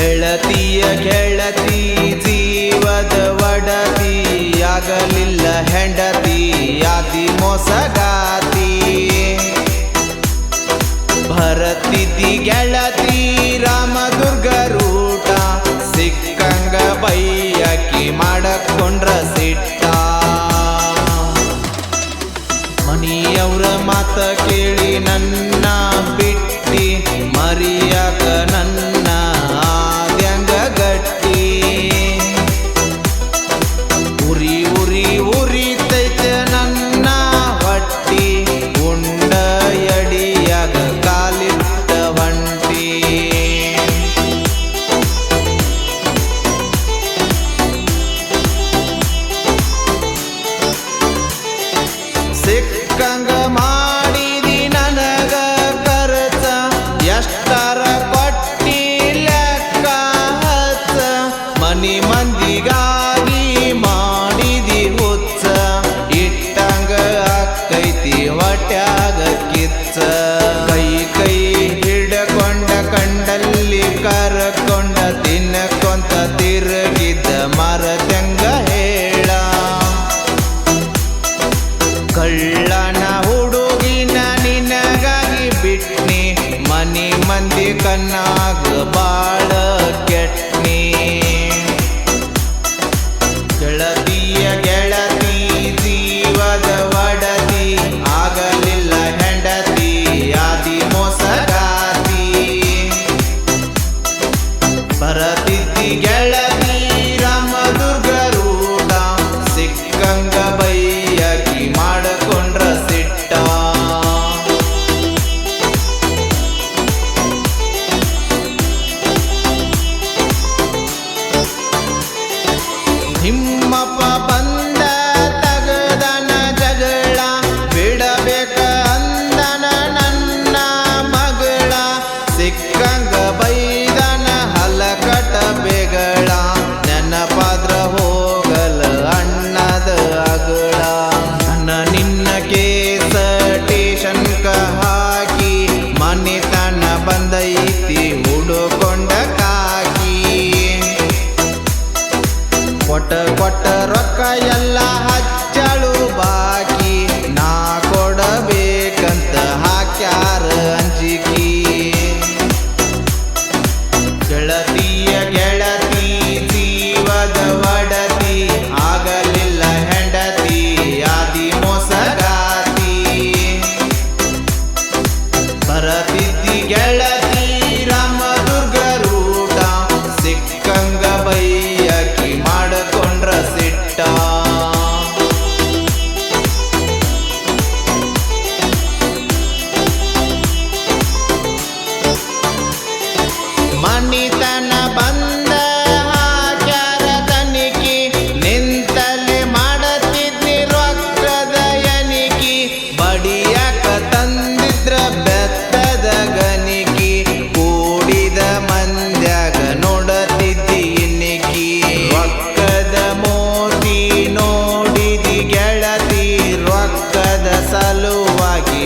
ಗೆಳತಿಯ ಗೆಳತಿ ಜೀವದ ಒಡತಿ ಆಗಲಿಲ್ಲ ಹೆಂಡತಿ ಆದಿ ಮೋಸಗಾತಿ ಭರತಿದ್ದಿ ಗೆಳತಿ ರಾಮದುರ್ಗ ರೂಟ ಸಿಕ್ಕಂಗ ಬೈಯಕಿ ಮಾಡಕೊಂಡ್ರ ಸಿಟ್ಟ ಮನಿಯವ್ರ ಮಾತ ಕೇಳಿ ನನ್ನ ಬಿಟ್ಟಿ ಮರಿಯಾಕ ನನ್ನ ಆದ್ಯಂಗ ಗಟ್ಟಿ ಉರಿ ಉರಿ ಉರಿತೈತೆ ನನ್ನ ಹೊಟ್ಟಿ ಉಂಡ ಎಡಿಯಾಗ ಕಾಲಿಟ್ಟ ಒಂಟಿ ಸಿಕ್ಕಂಗ ಮಾಡಿದಿ ನನಗ ಖರ್ಚ ಎಷ್ಟರ ಕೊಟ್ಟಿ ಲೆಕ್ಕ ಹಚ್ಚ ಮನಿ ಮಂದಿಗಾಗಿ ಮಾಡಿದಿ ಹುಚ್ಚ ಇಟ್ಟಂಗ ಅಕ್ಕೈತಿ ಹೊಟ್ಯಾಗ ಕಿಚ್ಚ ಕೈ ಕೈ ಹಿಡಕೊಂಡ ಕಂಡಲ್ಲಿ ಕರಕೊಂಡ ತಿನ್ನಕೊಂತ ತಿರುಗಿದ್ದ ಮರದಂಗ ಹೇಳ ಕಳ್ಳನ ಹುಡುಗಿನ ನಿನಗಾಗಿ ಬಿಟ್ನಿ ಮನಿ ಮಂದಿ ಕಣ್ಣಾಗ ಬಾಳ ಕೆಟ್ನಿ ಗೆಳತಿಯ ಗೆಳತಿ ಜೀವದ ಒಡತಿ ಆಗಲಿಲ್ಲ ಹೆಂಡತಿ ಆದಿ ಮೋಸಗಾತಿ ಬರತಿದ್ದಿ ಗೆಳತಿ ರಾಮದುರ್ಗ ರೂಟ ಸಿಕ್ಕಂಗ ಬೈಯಕಿ ಮಾಡಕೊಂಡ್ರ ಸಿಟ್ಟ ನಿಮ್ಮಪ್ಪ ಬಂದ ತಗದನ ಜಗಳ ಬಿಡಬೇಕ ಅಂದನ ನನ್ನ ಮಗಳ ಸಿಕ್ಕಂಗ ಬೈದನ ಹಲಕಟ ಬೆಗಳ ನೆನಪಾದ್ರ ಹೋಗಲ ಅಣ್ಣದ ಅಗಳ ನನ್ನ ನಿನ್ನ ಕೇಸ ಟೇಷನ್ಕ ಹಾಕಿ ಮನೆತನ ಬಂದೈತಿ ಹುಡುಕೊಂಡ ಕಾಕಿ ಕೊಟ್ಟ ರೊಕ್ಕ ಎಲ್ಲ ಹಚ್ಚಳು ಬಾಕಿ ನಾ ಕೊಡಬೇಕಂತ ಹಾಕ್ಯಾರ ಅಂಜಿಕಿ ಗೆಳತಿಯ ಗೆಳತಿ ಜೀವದ ಒಡತಿ ಆಗಲಿಲ್ಲ ಹೆಂಡತಿ ಆದಿ ಮೋಸಗಾತಿ ಬರತಿದ್ದಿ ಗೆಳತಿ ರಾಮದುರ್ಗ ರೂಟ ಸಿಕ್ಕಂಗ ಬೈಯಕಿ ಮಾಡಕೊಂಡ್ರ ಸಿಟ್ಟ ಮನಿತನ ಬಂದ ಹಾಕ್ಯಾರ ತನಿಖಿ ನಿಂತಲೆ ಮಾಡತಿದ್ನಿ ರೊಕ್ಕದ ಎನಿಕಿ ಬಡಿಯಾಕ ತಂದಿದ್ರ ಬೆತ್ತದ ಗನಿಕಿ ಕೂಡಿದ ಮಂದ್ಯಾಗ ನೋಡತಿದ್ದಿ ಇನ್ನಿಕಿ ರೊಕ್ಕದ ಮೋತಿ ನೋಡಿದಿ ಗೆಳತಿ ರೊಕ್ಕದ ಸಲುವಾಗಿ